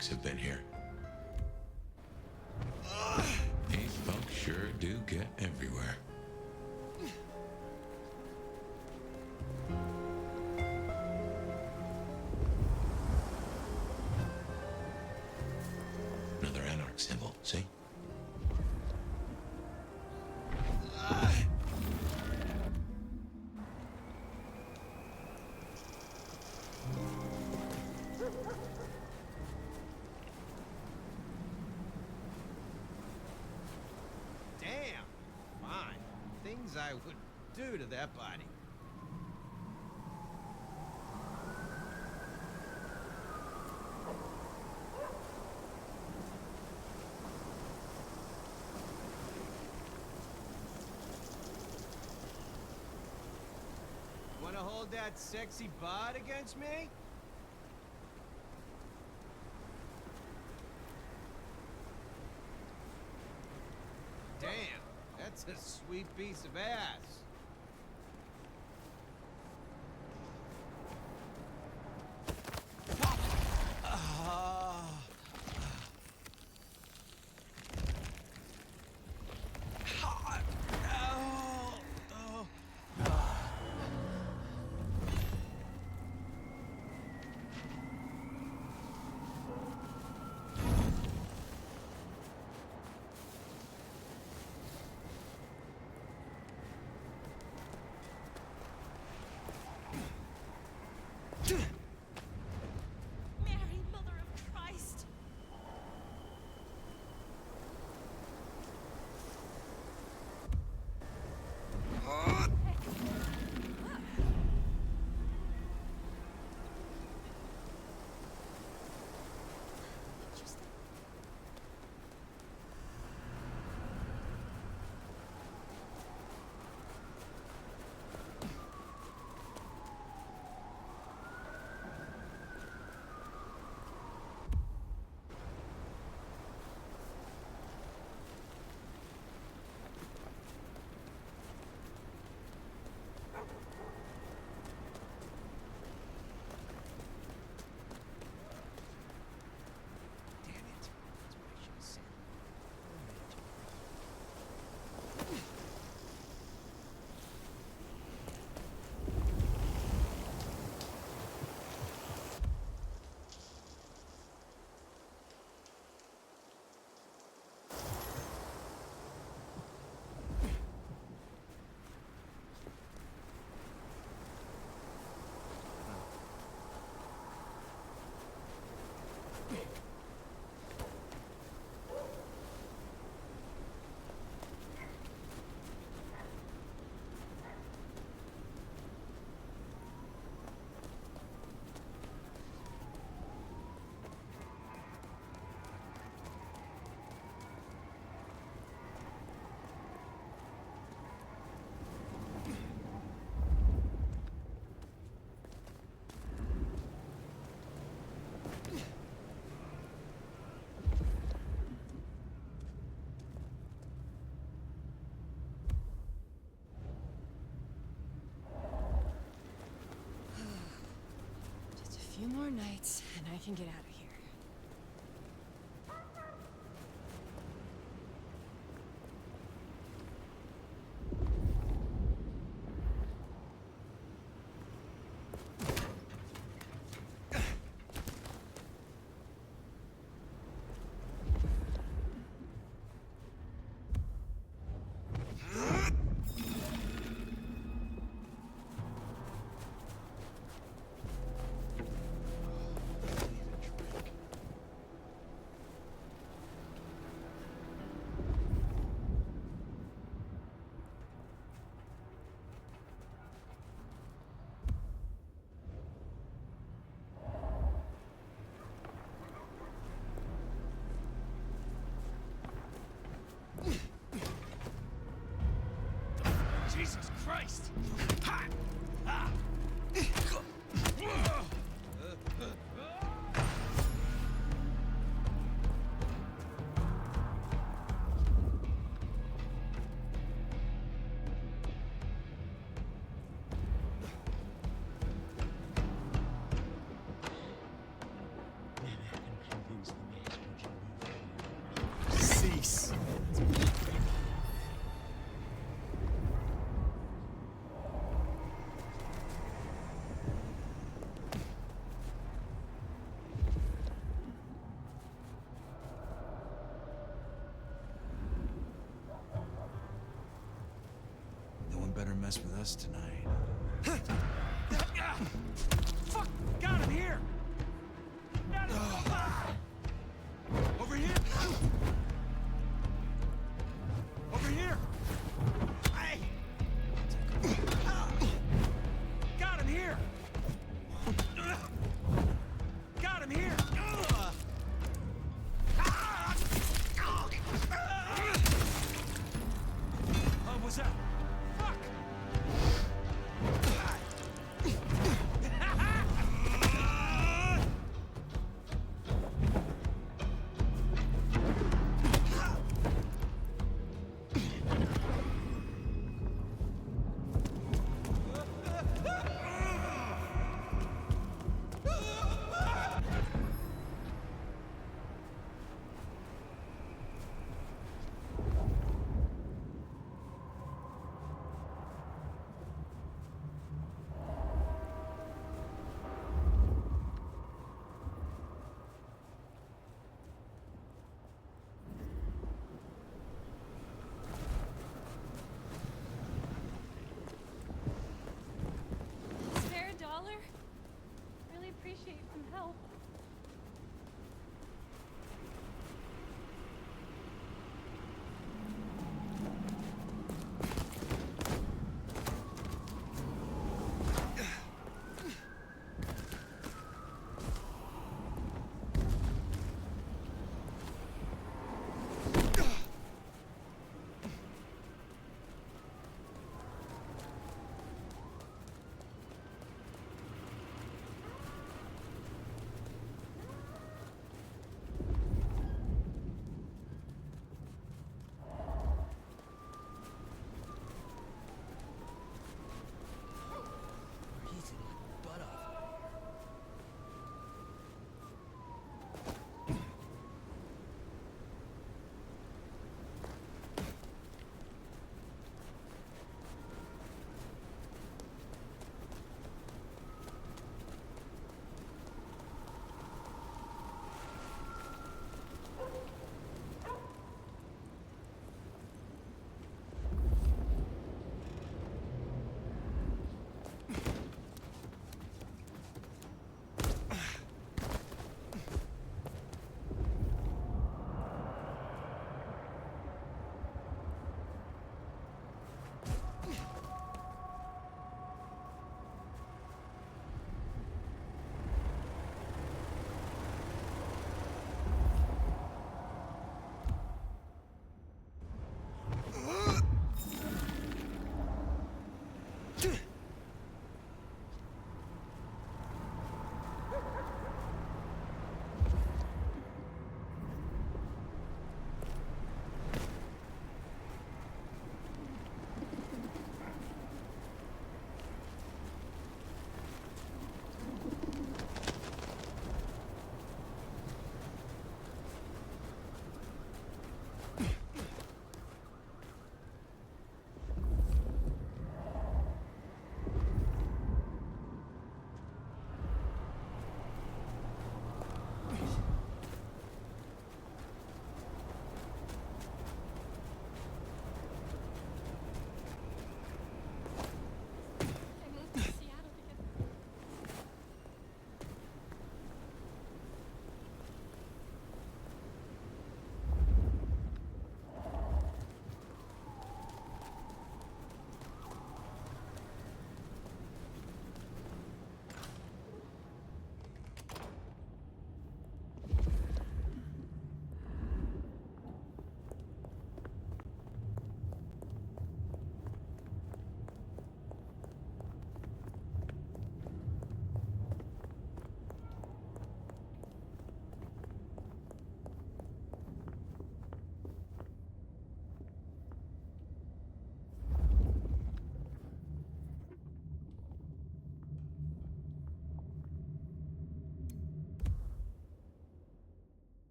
anarchs have been here. These folks sure do get everywhere. Another anarch symbol, see? Damn! Fine. Things I would do to that body. Wanna hold that sexy bod against me? Damn, that's a sweet piece of ass. Mary, Mother of Christ! Damn it. That's what I should have said. Just a few more nights, and I can get out of here. Jesus Christ! Ha! Ha! Things cease. No one better mess with us tonight. Fuck! Got him here! Over here! Over here! Got him here! Got him here! What's that? Fuck!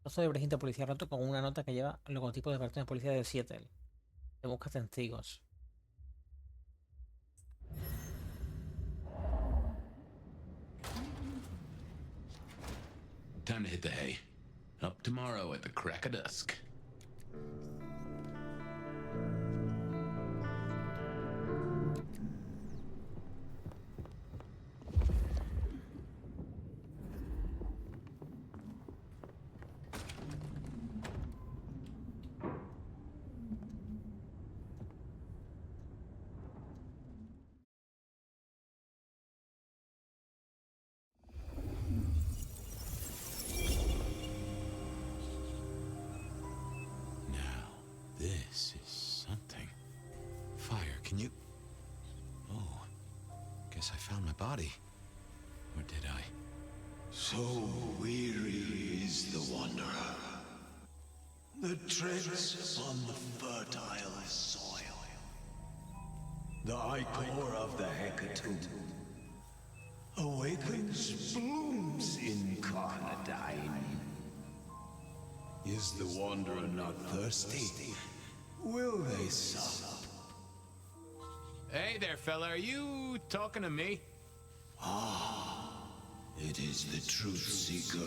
Paso de precinto policía roto con una nota que lleva el logotipo de cartón de policía de Seattle. Se busca testigos. Time to hit the hay. Up tomorrow at the crack of dusk. This is something. Fire, can you... Oh, guess I found my body. Or did I? So weary is the wanderer. The treads upon the fertile soil. The ichor of the hecatomb awakens blooms incarnadine. Is the wanderer not thirsty? Will they sup? Hey there, fella. Are you talking to me? It is the truth seeker.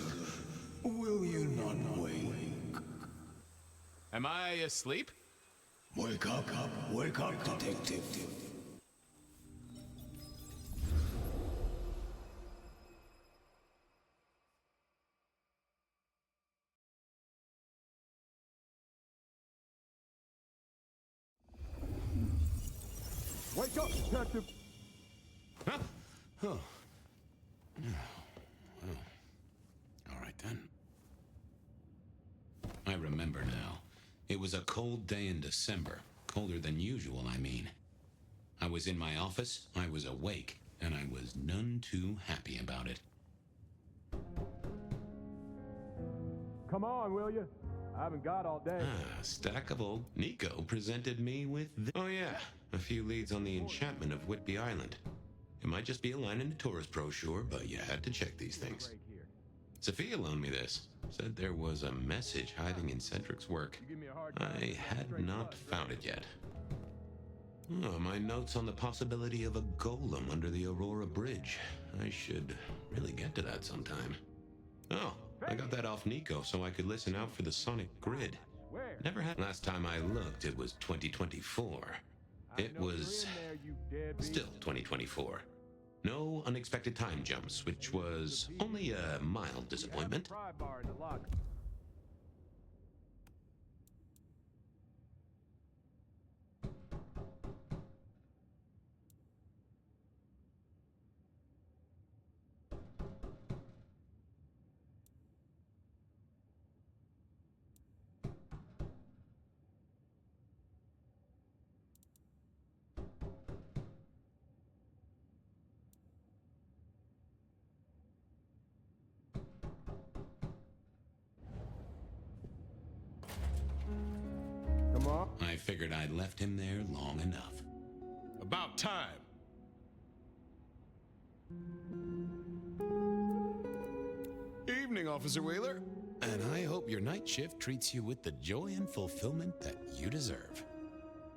Will you not wake? Am I asleep? Wake up, detective. Wake up, detective! Huh? Oh. All right, then. I remember now. It was a cold day in December. Colder than usual, I mean. I was in my office, I was awake, and I was none too happy about it. Come on, will you? I haven't got all day. Stack of old Nico presented me with oh yeah, a few leads on the enchantment of Whitby Island. It might just be a line in the tourist brochure, but you had to check these things. Sophia loaned me this. Said there was a message hiding in Cedric's work. I had not found it yet. Oh, my notes on the possibility of a golem under the Aurora Bridge. I should really get to that sometime. Oh, I got that off Nico so I could listen out for the sonic grid. Never had. Last time I looked, it was 2024. It was still 2024. No unexpected time jumps, which was only a mild disappointment. Come on. I figured I'd left him there long enough. About time. Evening, Officer Wheeler. And I hope your night shift treats you with the joy and fulfillment that you deserve.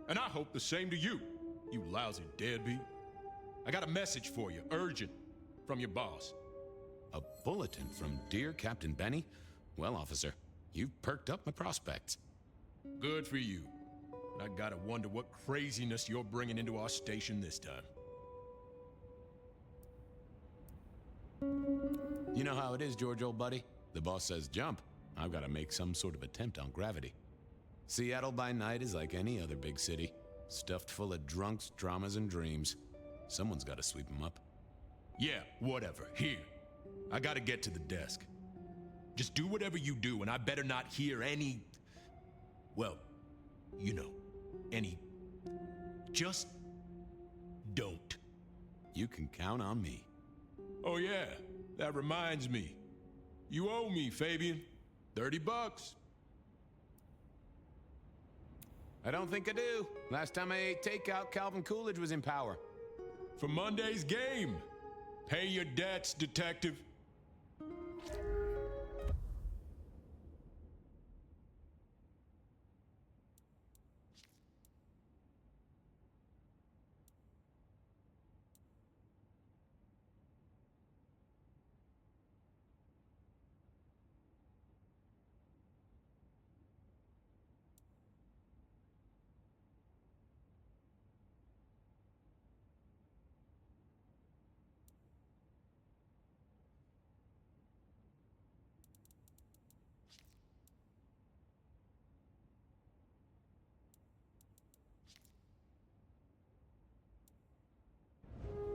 And I hope the same to you, you lousy deadbeat. I got a message for you, urgent, from your boss. A bulletin from dear Captain Benny? Well, officer, you've perked up my prospects. Good for you. I gotta wonder what craziness you're bringing into our station this time. You know how it is, George, old buddy. The boss says jump. I've got to make some sort of attempt on gravity. Seattle by night is like any other big city. Stuffed full of drunks, dramas, and dreams. Someone's got to sweep them up. Yeah, whatever. Here. I gotta get to the desk. Just do whatever you do, and I better not hear any... Well, you know, any... Just don't. You can count on me. Oh yeah, that reminds me. You owe me, Fabien. $30. I don't think I do. Last time I ate takeout, Calvin Coolidge was in power. For Monday's game. Pay your debts, detective.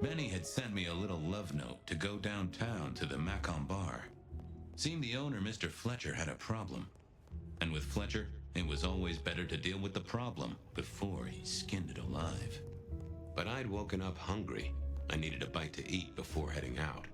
Benny had sent me a little love note to go downtown to the Macon bar. Seemed the owner, Mr. Fletcher, had a problem. And with Fletcher, it was always better to deal with the problem before he skinned it alive. But I'd woken up hungry. I needed a bite to eat before heading out.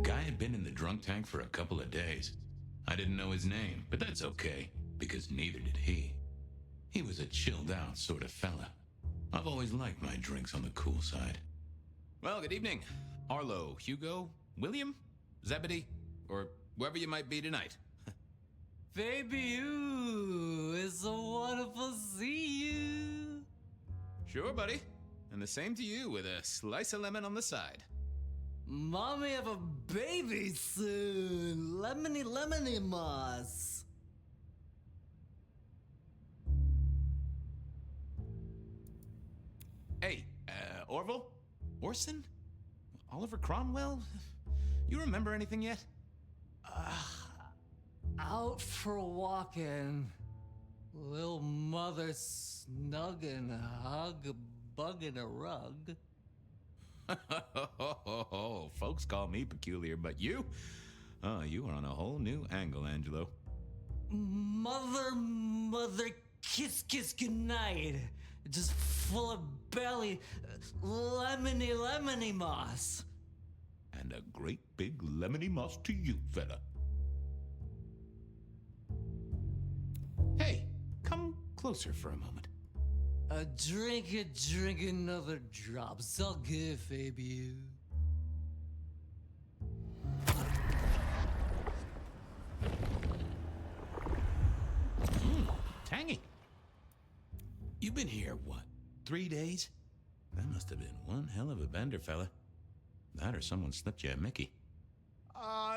Guy had been in the drunk tank for a couple of days. I didn't know his name, but that's okay, because neither did he. He was a chilled out sort of fella. I've always liked my drinks on the cool side. Well, good evening. Arlo, Hugo, William, Zebedee, or whoever you might be tonight. Fabien, it's so wonderful to see you. Sure, buddy. And the same to you with a slice of lemon on the side. Mommy have a baby soon. Lemony, lemony moss. Hey, Orville? Orson? Oliver Cromwell? You remember anything yet? Out for walking. Little mother snuggin', hug a bug in a rug. Folks call me peculiar, but you? Oh, you are on a whole new angle, Angelo. Mother, kiss, kiss, goodnight. Just full of belly, lemony, lemony moss. And a great big lemony moss to you, fella. Hey, come closer for a moment. Drink another drop. It's all good, Fabien. Tangy. You've been here, what, 3 days? That must have been one hell of a bender, fella. That or someone slipped you a Mickey.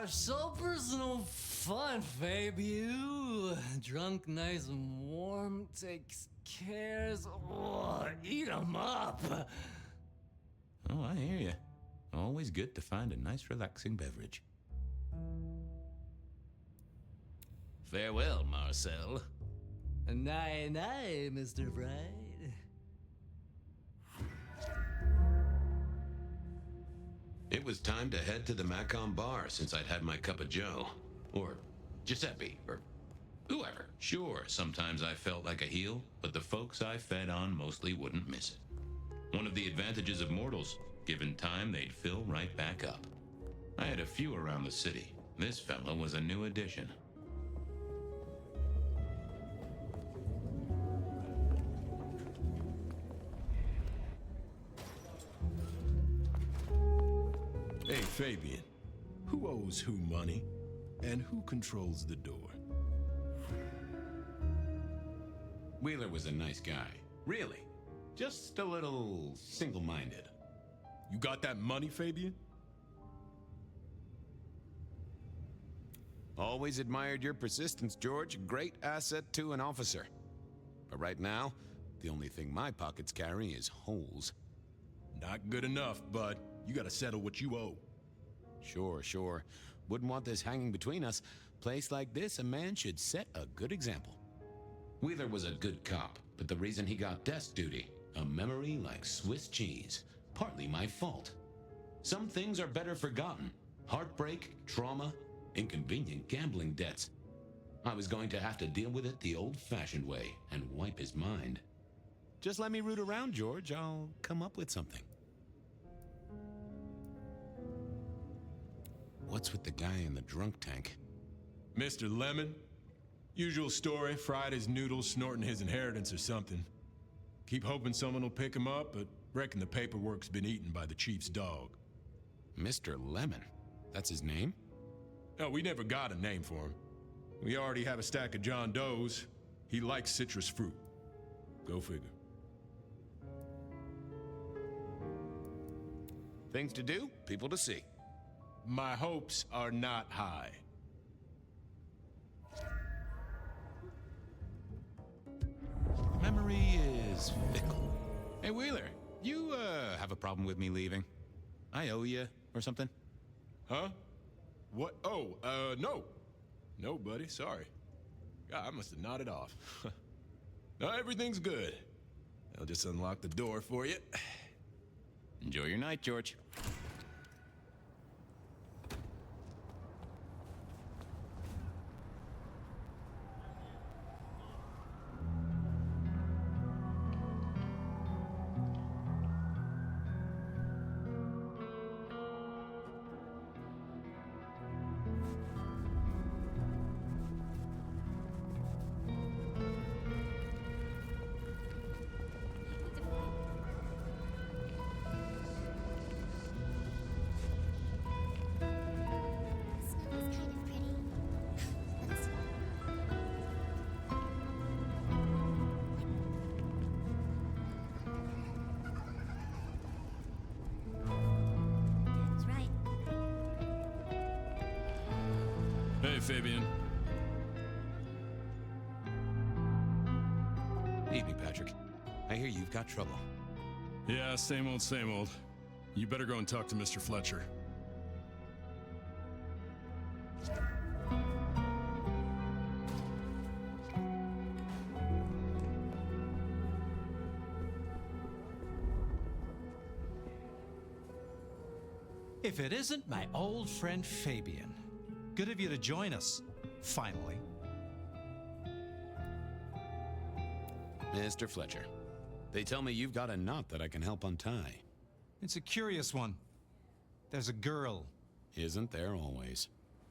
So personal fun, Fabien. Drunk, nice and warm, takes cares. Oh, eat 'em up. Oh, I hear you. Always good to find a nice, relaxing beverage. Farewell, Marcel. Nay, nay, Mr. Bright. It was time to head to the Macon bar since I'd had my cup of joe. Or Giuseppe, or whoever. Sure, sometimes I felt like a heel, but the folks I fed on mostly wouldn't miss it. One of the advantages of mortals, given time, they'd fill right back up. I had a few around the city. This fella was a new addition. Hey, Fabien. Who owes who money? And who controls the door? Wheeler was a nice guy. Really. Just a little single-minded. You got that money, Fabien? Always admired your persistence, George. Great asset to an officer. But right now, the only thing my pockets carry is holes. Not good enough, bud. You gotta settle what you owe. Sure. Wouldn't want this hanging between us. Place like this, a man should set a good example. Wheeler was a good cop, but the reason he got desk duty, a memory like Swiss cheese. Partly my fault. Some things are better forgotten. Heartbreak, trauma, inconvenient gambling debts. I was going to have to deal with it the old-fashioned way and wipe his mind. Just let me root around, George. I'll come up with something. What's with the guy in the drunk tank? Mr. Lemon? Usual story, fried his noodles, snorting his inheritance or something. Keep hoping someone will pick him up, but reckon the paperwork's been eaten by the chief's dog. Mr. Lemon? That's his name? No, we never got a name for him. We already have a stack of John Does. He likes citrus fruit. Go figure. Things to do, people to see. My hopes are not high. Memory is fickle. Hey, Wheeler, you, have a problem with me leaving? I owe you, or something? Huh? What? Oh, no. No, buddy, sorry. God, I must have nodded off. No, everything's good. I'll just unlock the door for you. Enjoy your night, George. Hey, Fabien. Evening, Patrick. I hear you've got trouble. Yeah, same old, same old. You better go and talk to Mr. Fletcher. If it isn't my old friend Fabien. Good of you to join us, finally. Mr. Fletcher, they tell me you've got a knot that I can help untie. It's a curious one. There's a girl. Isn't there always?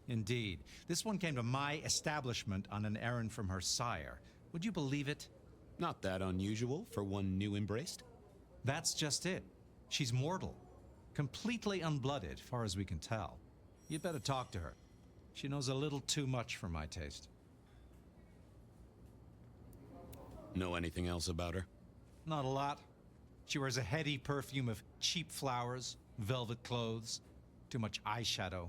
Indeed. This one came to my establishment on an errand from her sire. Would you believe it? Not that unusual for one new embraced. That's just it. She's mortal. Completely unblooded, far as we can tell. You'd better talk to her. She knows a little too much for my taste. Know anything else about her? Not a lot. She wears a heady perfume of cheap flowers, velvet clothes, too much eyeshadow.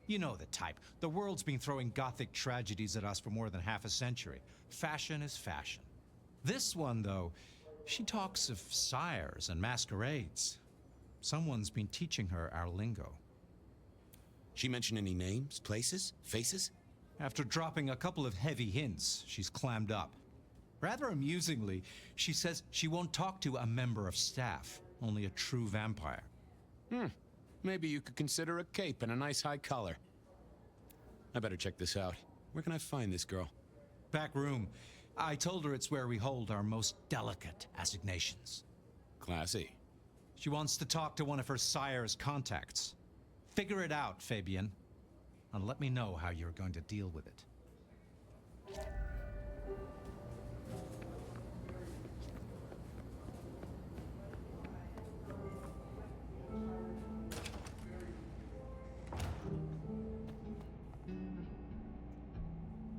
You know the type. The world's been throwing gothic tragedies at us for more than half a century. Fashion is fashion. This one, though, she talks of sires and masquerades. Someone's been teaching her our lingo. She mention any names, places, faces? After dropping a couple of heavy hints, she's clammed up. Rather amusingly, she says she won't talk to a member of staff, only a true vampire. Maybe you could consider a cape and a nice high collar. I better check this out. Where can I find this girl? Back room. I told her it's where we hold our most delicate assignations. Classy. She wants to talk to one of her sire's contacts. Figure it out, Fabien, and let me know how you're going to deal with it.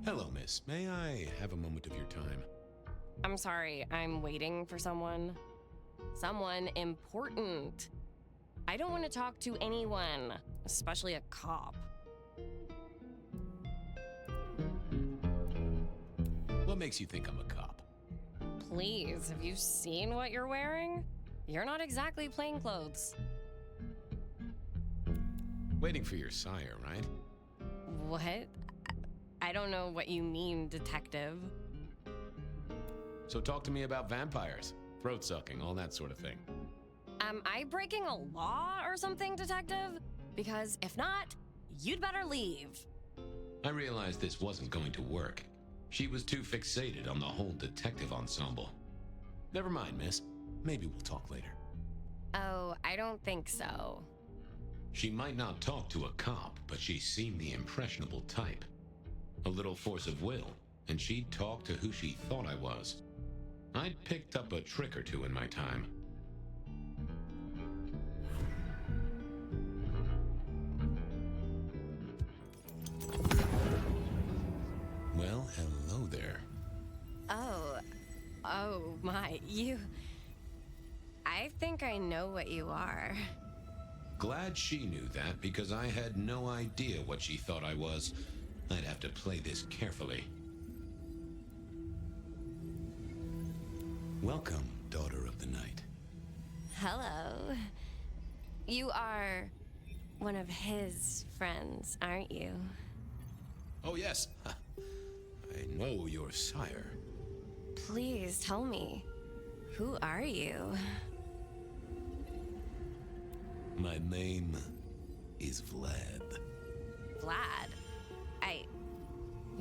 Hello, miss. May I have a moment of your time? I'm sorry, I'm waiting for someone. Someone important. I don't want to talk to anyone, especially a cop. What makes you think I'm a cop? Please, have you seen what you're wearing? You're not exactly plainclothes. Waiting for your sire, right? What? I don't know what you mean, detective. So talk to me about vampires, throat sucking, all that sort of thing. Am I breaking a law or something, detective? Because if not, you'd better leave. I realized this wasn't going to work. She was too fixated on the whole detective ensemble. Never mind, miss. Maybe we'll talk later. Oh, I don't think so. She might not talk to a cop, but she seemed the impressionable type. A little force of will, and she'd talk to who she thought I was. I'd picked up a trick or two in my time. Well, hello there. Oh my, I think I know what you are. Glad she knew that, because I had no idea what she thought I was. I'd have to play this carefully. Welcome, daughter of the night. Hello. You are one of his friends, aren't you? Oh, yes. I know your sire. Please tell me, who are you? My name is Vlad. Vlad?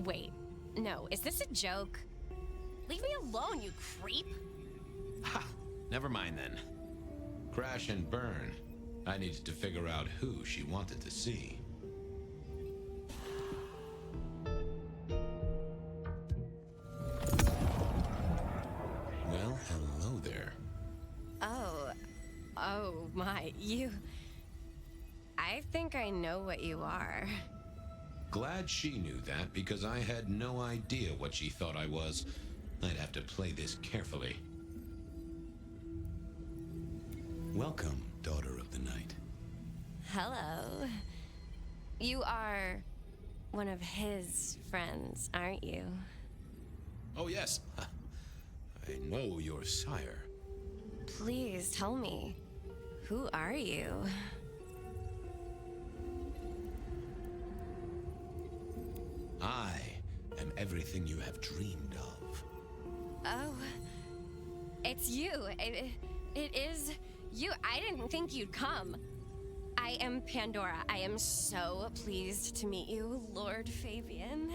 Wait, no, is this a joke? Leave me alone, you creep! Ha! Never mind then. Crash and burn. I needed to figure out who she wanted to see. Well, hello there. Oh my, I think I know what you are. Glad she knew that, because I had no idea what she thought I was. I'd have to play this carefully. Welcome, daughter of the night. Hello. You are one of his friends, aren't you? Oh, yes. I know your sire. Please tell me, who are you? I am everything you have dreamed of. Oh, it's you. It is you. I didn't think you'd come. I am Pandora. I am so pleased to meet you, Lord Fabien.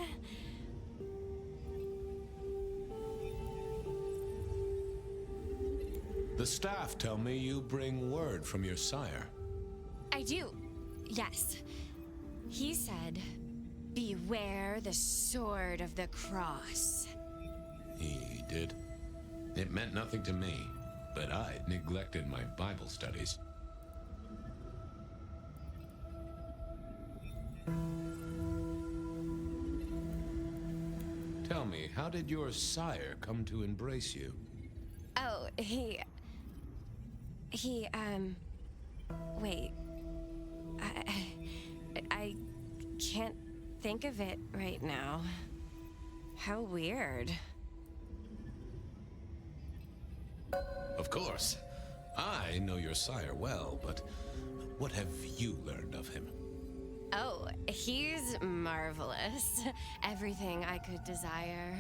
The staff tell me you bring word from your sire. I do. Yes. He said, beware the sword of the cross. He did? It meant nothing to me, but I'd neglected my Bible studies. Tell me, how did your sire come to embrace you? Oh, wait. I can't think of it right now. How weird. Of course. I know your sire well, but what have you learned of him? Oh, he's marvelous. Everything I could desire.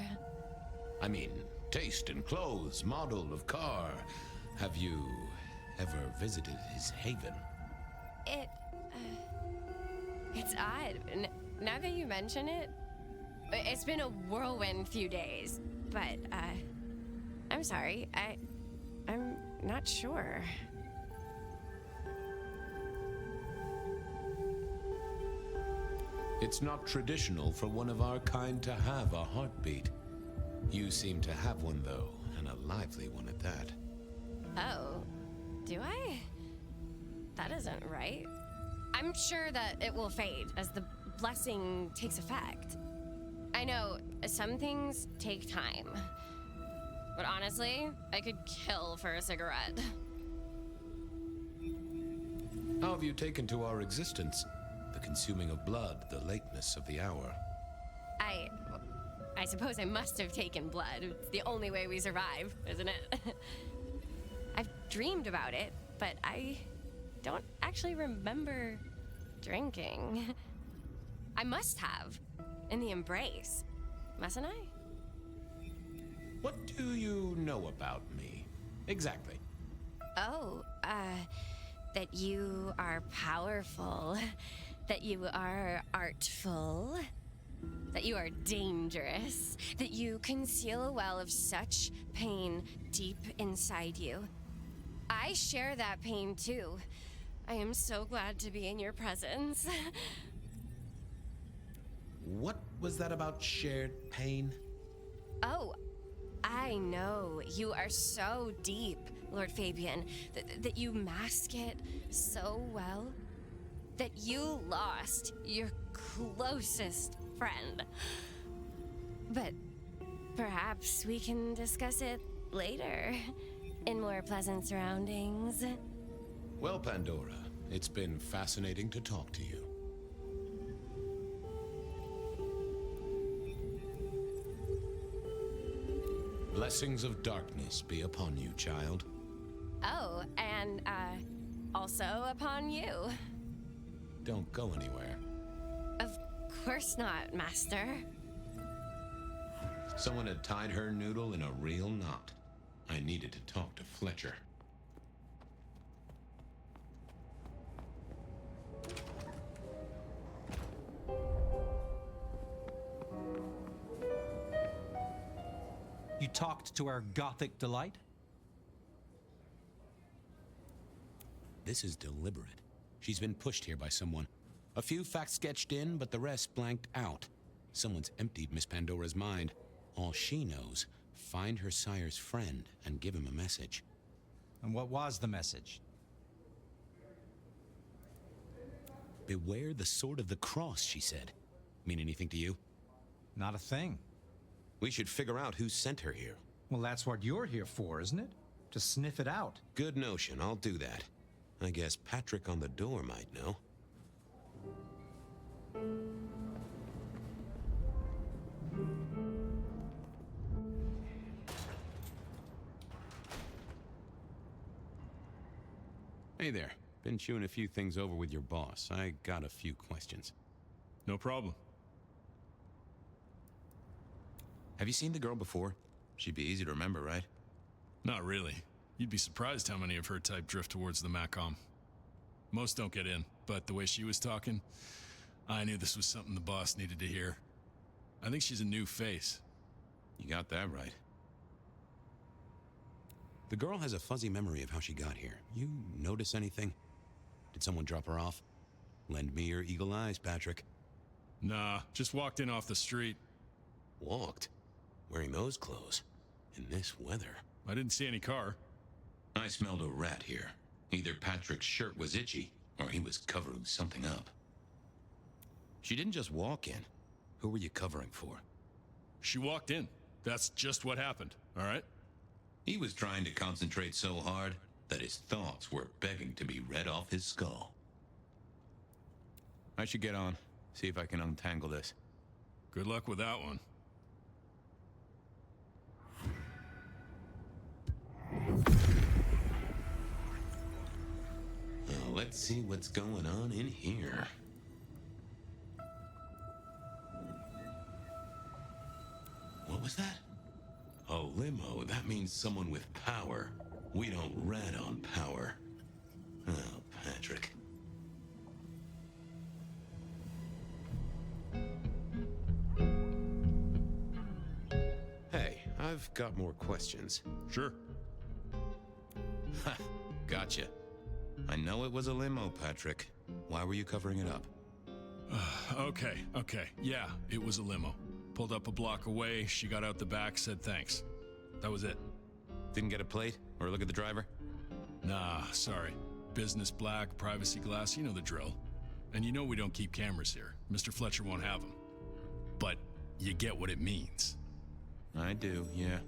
I mean, taste in clothes, model of car. Have you ever visited his haven? It's odd. Now that you mention it, it's been a whirlwind few days. But, I'm sorry. I'm not sure. It's not traditional for one of our kind to have a heartbeat. You seem to have one, though, and a lively one at that. Oh, do I? That isn't right. I'm sure that it will fade as the blessing takes effect. I know some things take time, but honestly, I could kill for a cigarette. How have you taken to our existence? The consuming of blood, the lateness of the hour. I suppose I must have taken blood. It's the only way we survive, isn't it? I've dreamed about it, but I don't actually remember drinking. I must have. In the embrace. Mustn't I? What do you know about me? Exactly. Oh, that you are powerful, that you are artful, that you are dangerous, that you conceal a well of such pain deep inside you. I share that pain too. I am so glad to be in your presence. What was that about shared pain? Oh, I know. You are so deep, Lord Fabien, that you mask it so well. That you lost your closest friend. But perhaps we can discuss it later, in more pleasant surroundings. Well, Pandora, it's been fascinating to talk to you. Blessings of darkness be upon you, child. Oh, and, also upon you. Don't go anywhere. Of course not, Master. Someone had tied her noodle in a real knot. I needed to talk to Fletcher. You talked to our Gothic delight? This is deliberate. She's been pushed here by someone. A few facts sketched in, but the rest blanked out. Someone's emptied Miss Pandora's mind. All she knows, find her sire's friend and give him a message. And what was the message? Beware the sword of the cross, she said. Mean anything to you? Not a thing. We should figure out who sent her here. Well, that's what you're here for, isn't it? To sniff it out. Good notion, I'll do that. I guess Patrick on the door might know. Hey there. Been chewing a few things over with your boss. I got a few questions. No problem. Have you seen the girl before? She'd be easy to remember, right? Not really. You'd be surprised how many of her type drift towards the Macom. Most don't get in, but the way she was talking, I knew this was something the boss needed to hear. I think she's a new face. You got that right. The girl has a fuzzy memory of how she got here. You notice anything? Did someone drop her off? Lend me your eagle eyes, Patrick. Nah, just walked in off the street. Walked? Wearing those clothes? In this weather? I didn't see any car. I smelled a rat here. Either Patrick's shirt was itchy, or he was covering something up. She didn't just walk in. Who were you covering for? She walked in. That's just what happened, all right? He was trying to concentrate so hard that his thoughts were begging to be read off his skull. I should get on. See if I can untangle this. Good luck with that one. let's see what's going on in here. What was that? A limo. That means someone with power. We don't rat on power. Oh, Patrick. Hey, I've got more questions. Sure. Ha! Gotcha. I know it was a limo, Patrick. Why were you covering it up? Okay. Yeah, it was a limo. Pulled up a block away, she got out the back, said thanks. That was it. Didn't get a plate or look at the driver? Nah, sorry. Business black, privacy glass, you know the drill. And you know we don't keep cameras here. Mr. Fletcher won't have them. But you get what it means. I do, yeah.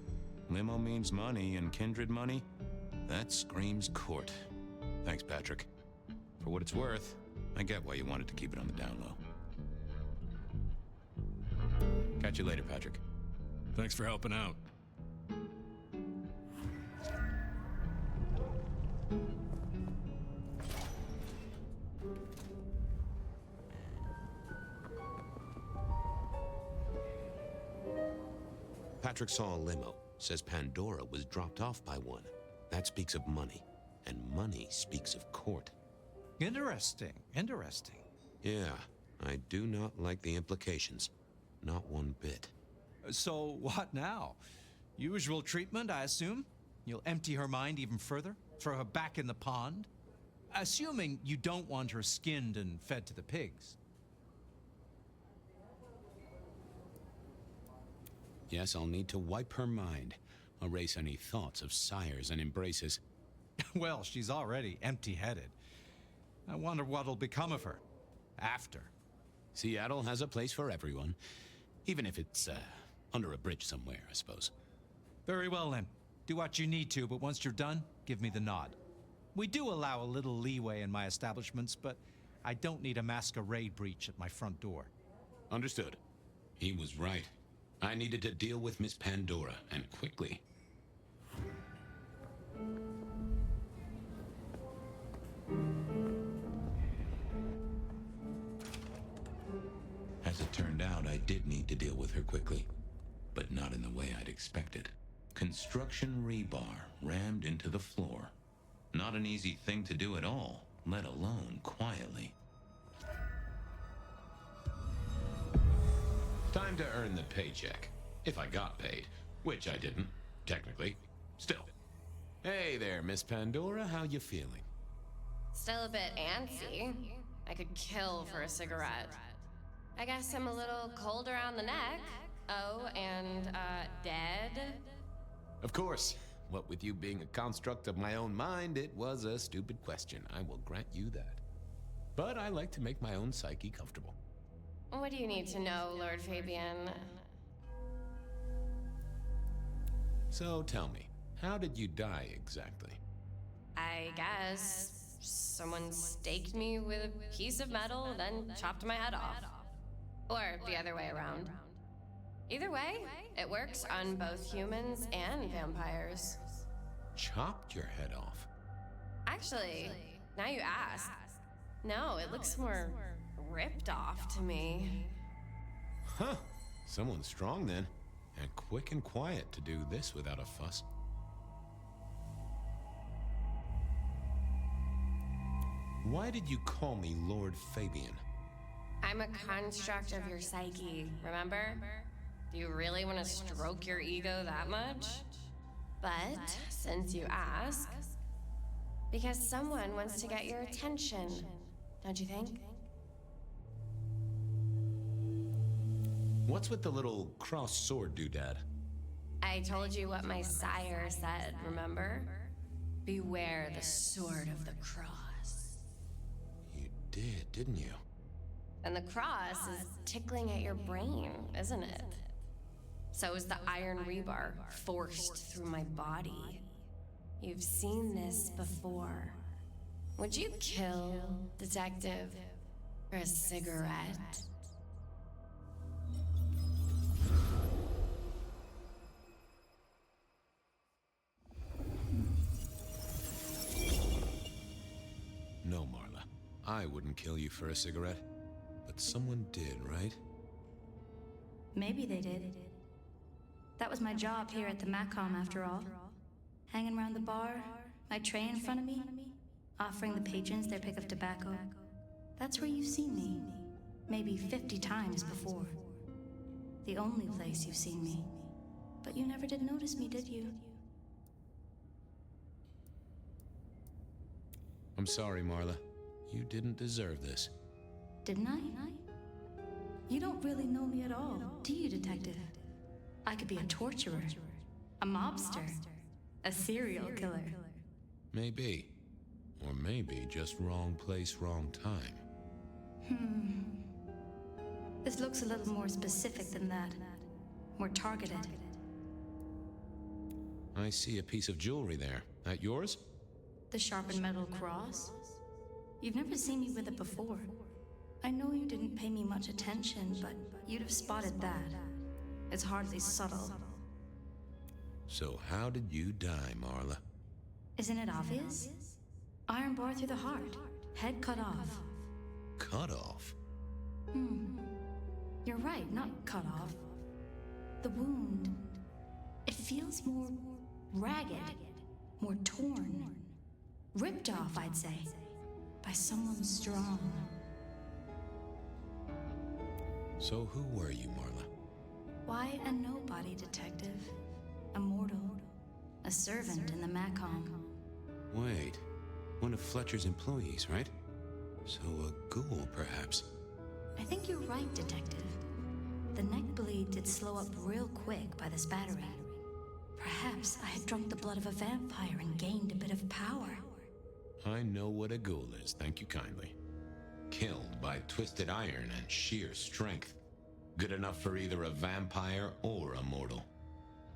Limo means money, and kindred money? That screams court. Thanks, Patrick. For what it's worth, I get why you wanted to keep it on the down low. Catch you later, Patrick. Thanks for helping out. Patrick saw a limo. Says Pandora was dropped off by one. That speaks of money. And money speaks of court. Interesting. Yeah, I do not like the implications. Not one bit. So what now? Usual treatment, I assume? You'll empty her mind even further? Throw her back in the pond? Assuming you don't want her skinned and fed to the pigs. Yes, I'll need to wipe her mind. Erase any thoughts of sires and embraces. Well, she's already empty-headed. I wonder what'll become of her after. Seattle has a place for everyone. Even if it's, under a bridge somewhere, I suppose. Very well, then. Do what you need to, but once you're done, give me the nod. We do allow a little leeway in my establishments, but I don't need a masquerade breach at my front door. Understood. He was right. I needed to deal with Miss Pandora, and quickly. As it turned out, I did need to deal with her quickly. But not in the way I'd expected. Construction rebar rammed into the floor. Not an easy thing to do at all, let alone quietly. Time to earn the paycheck. If I got paid. Which I didn't, technically. Still. Hey there, Miss Pandora. How you feeling? Still a bit antsy. I could kill for a cigarette. I guess I'm a little cold around the neck. Oh, and, dead? Of course. What with you being a construct of my own mind, it was a stupid question. I will grant you that. But I like to make my own psyche comfortable. What do you need to know, Lord Fabien? So tell me, how did you die exactly? I guess someone staked me with a piece of metal, then chopped my head off. Or the other way around. Either way, it works on both humans and vampires. Chopped your head off? Actually, now you ask. No, it looks more ripped off to me. Huh. Someone strong then. And quick and quiet to do this without a fuss. Why did you call me Lord Fabien? I'm a construct of your psyche, remember? Do you really want to stroke your ego that much? But, since you ask, because someone wants to get your attention, don't you think? What's with the little cross sword doodad? I told you what my sire said, remember? Beware the sword of the cross. You did, didn't you? And the cross is tickling at your brain, isn't it? So is the iron rebar forced through my body. You've seen this before. Would you kill, detective, for a cigarette? No, Mark. I wouldn't kill you for a cigarette, but someone did, right? Maybe they did. That was my job here at the Macom, after all. Hanging around the bar, my tray in front of me, offering the patrons their pick of tobacco. That's where you've seen me. Maybe 50 times before. The only place you've seen me. But you never did notice me, did you? I'm sorry, Marla. You didn't deserve this. Didn't I? You don't really know me at all, do you, Detective? I could be a torturer, a mobster, a serial killer. Maybe. Or maybe just wrong place, wrong time. This looks a little more specific than that. More targeted. I see a piece of jewelry there. That yours? The sharpened metal cross? You've never seen me with it before. I know you didn't pay me much attention, but you'd have spotted that. It's hardly subtle. So how did you die, Marla? Isn't it obvious? Iron bar through the heart. Head cut off. Cut off? You're right, not cut off. The wound, it feels more ragged, more torn. Ripped off, I'd say, by someone strong. So who were you, Marla? Why a nobody, Detective? A mortal. A servant in the Macom. Wait, one of Fletcher's employees, right? So a ghoul, perhaps? I think you're right, Detective. The neck bleed did slow up real quick by this battery. Perhaps I had drunk the blood of a vampire and gained a bit of power. I know what a ghoul is, thank you kindly. Killed by twisted iron and sheer strength. Good enough for either a vampire or a mortal.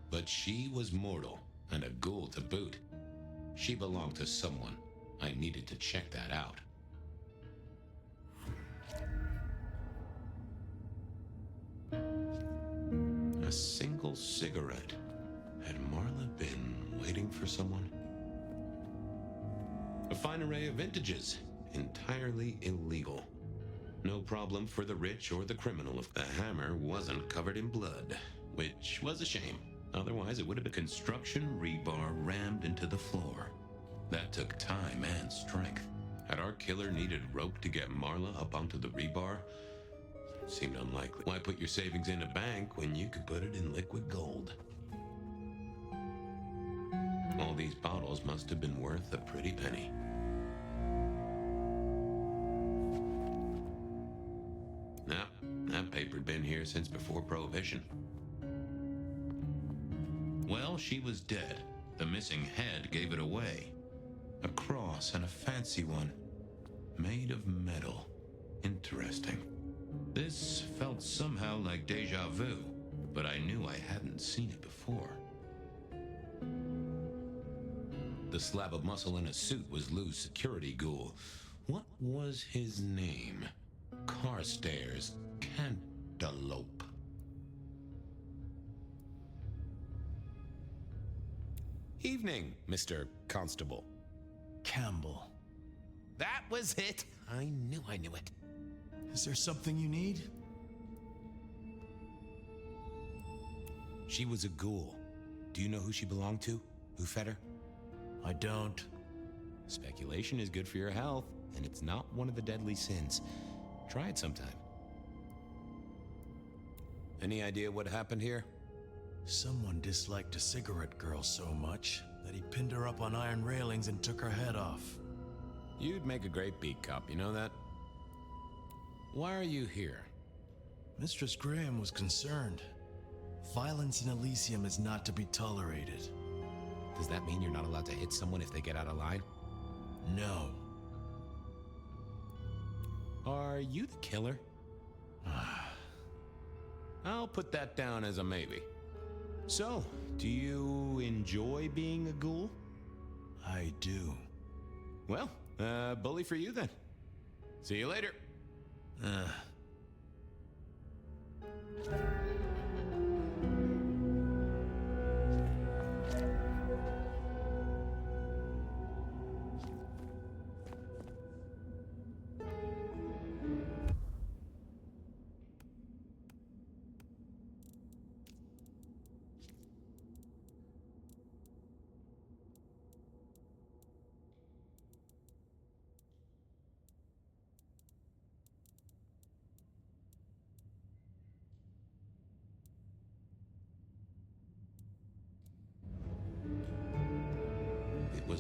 But she was mortal, and a ghoul to boot. She belonged to someone. I needed to check that out. A single cigarette. Had Marla been waiting for someone? A fine array of vintages. Entirely illegal. No problem for the rich or the criminal if the hammer wasn't covered in blood, which was a shame. Otherwise, it would have been construction rebar rammed into the floor. That took time and strength. Had our killer needed rope to get Marla up onto the rebar? Seemed unlikely. Why put your savings in a bank when you could put it in liquid gold? All these bottles must have been worth a pretty penny. Nah, that paper'd been here since before Prohibition. Well, she was dead. The missing head gave it away. A cross and a fancy one. Made of metal. Interesting. This felt somehow like deja vu, but I knew I hadn't seen it before. The slab of muscle in a suit was Lou's security ghoul. What was his name? Carstairs Cantaloupe. Evening, Mr. Constable. Campbell. That was it. I knew it. Is there something you need? She was a ghoul. Do you know who she belonged to? Who fed her? I don't. Speculation is good for your health, and it's not one of the deadly sins. Try it sometime. Any idea what happened here? Someone disliked a cigarette girl so much that he pinned her up on iron railings and took her head off. You'd make a great beat cop, you know that? Why are you here? Mistress Graham was concerned. Violence in Elysium is not to be tolerated. Does that mean you're not allowed to hit someone if they get out of line? No. Are you the killer? I'll put that down as a maybe. So, do you enjoy being a ghoul? I do. Well, bully for you then. See you later.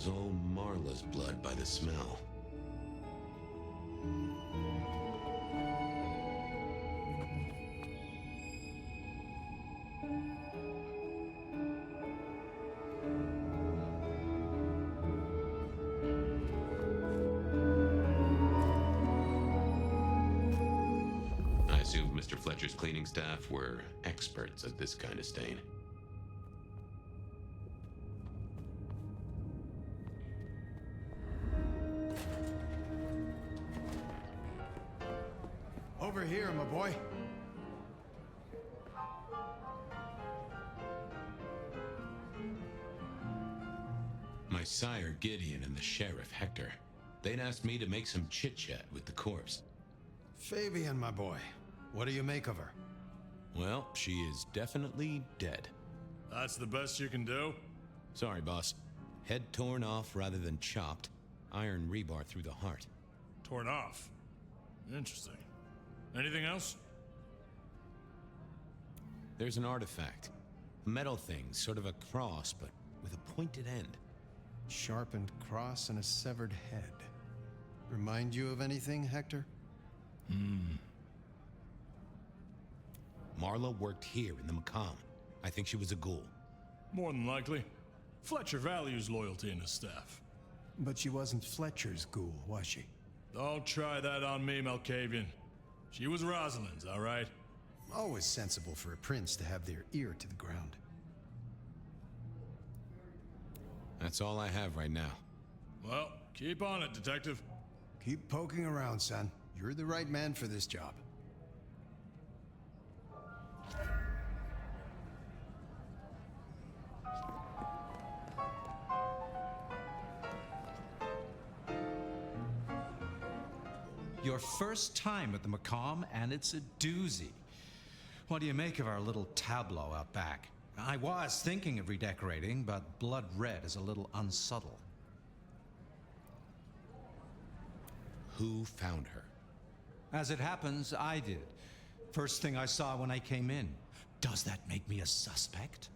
was all Marla's blood by the smell. I assumed Mr. Fletcher's cleaning staff were experts at this kind of stain. Over here, my boy. My sire Gideon and the sheriff Hector, they'd asked me to make some chit-chat with the corpse. Fabien, my boy. What do you make of her? Well, she is definitely dead. That's the best you can do? Sorry, boss. Head torn off rather than chopped. Iron rebar through the heart. Torn off. Interesting. Anything else? There's an artifact. A metal thing, sort of a cross, but with a pointed end. Sharpened cross and a severed head. Remind you of anything, Hector? Marla worked here in the Macomb. I think she was a ghoul. More than likely. Fletcher values loyalty in his staff. But she wasn't Fletcher's ghoul, was she? Don't try that on me, Malkavian. She was Rosalind's, all right? Always sensible for a prince to have their ear to the ground. That's all I have right now. Well, keep on it, Detective. Keep poking around, son. You're the right man for this job. Your first time at the Macomb, and it's a doozy. What do you make of our little tableau out back? I was thinking of redecorating, but blood red is a little unsubtle. Who found her? As it happens, I did. First thing I saw when I came in. Does that make me a suspect?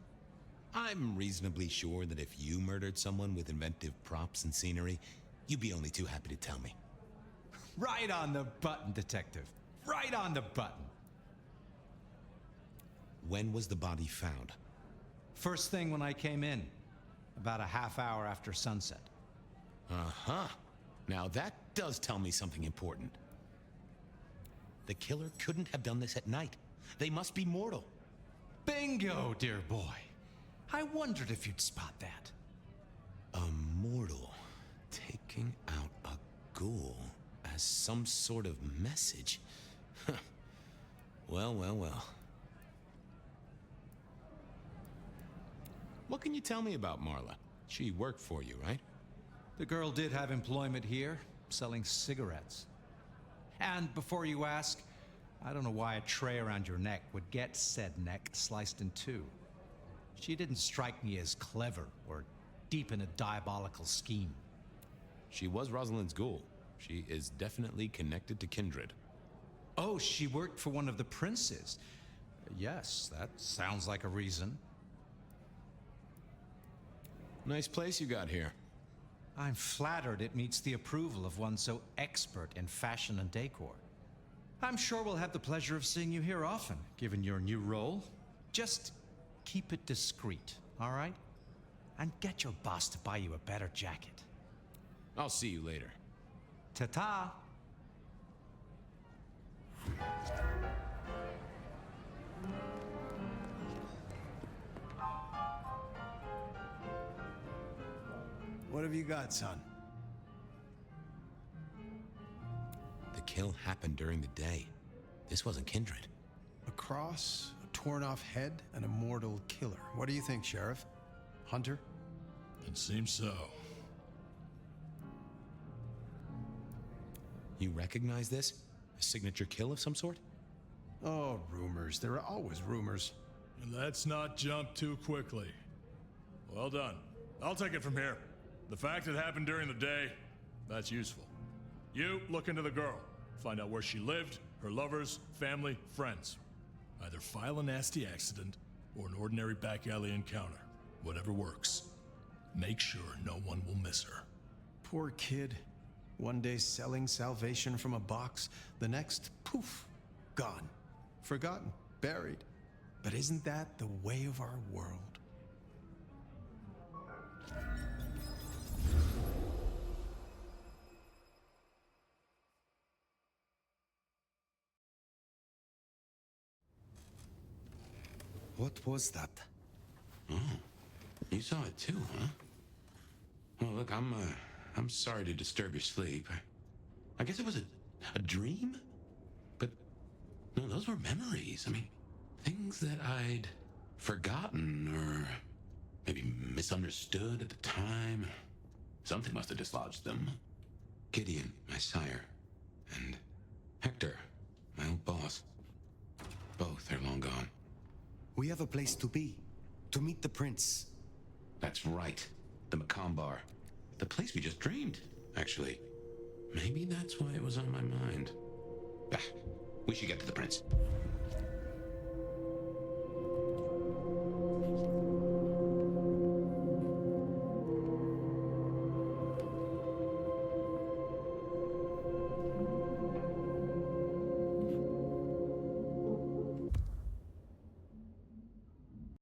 I'm reasonably sure that if you murdered someone with inventive props and scenery, you'd be only too happy to tell me. Right on the button, Detective. Right on the button. When was the body found? First thing when I came in. About a half hour after sunset. Uh-huh. Now that does tell me something important. The killer couldn't have done this at night. They must be mortal. Bingo, dear boy. I wondered if you'd spot that. A mortal taking out a ghoul as some sort of message. Well, well, well. What can you tell me about Marla? She worked for you, right? The girl did have employment here, selling cigarettes. And before you ask, I don't know why a tray around your neck would get said neck sliced in two. She didn't strike me as clever or deep in a diabolical scheme. She was Rosalind's ghoul. She is definitely connected to kindred. Oh, she worked for one of the princes. Yes, that sounds like a reason. Nice place you got here. I'm flattered it meets the approval of one so expert in fashion and decor. I'm sure we'll have the pleasure of seeing you here often, given your new role. Just keep it discreet, all right? And get your boss to buy you a better jacket. I'll see you later. Ta-ta! What have you got, son? The kill happened during the day. This wasn't kindred. A cross, a torn-off head, and a mortal killer. What do you think, Sheriff? Hunter? It seems so. You recognize this? A signature kill of some sort? Oh, rumors. There are always rumors. Let's not jump too quickly. Well done. I'll take it from here. The fact it happened during the day, that's useful. You look into the girl. Find out where she lived, her lovers, family, friends. Either file a nasty accident or an ordinary back alley encounter. Whatever works. Make sure no one will miss her. Poor kid. One day selling salvation from a box, the next, poof, gone. Forgotten, buried. But isn't that the way of our world? What was that? Oh, you saw it too, huh? Well, look, I'm sorry to disturb your sleep. I guess it was a dream? But, no, those were memories. I mean, things that I'd forgotten or maybe misunderstood at the time. Something must have dislodged them. Gideon, my sire, and Hector, my old boss. Both are long gone. We have a place to be. To meet the prince. That's right. The Macomb Bar. The place we just dreamed, actually. Maybe that's why it was on my mind. Ah, we should get to the prince.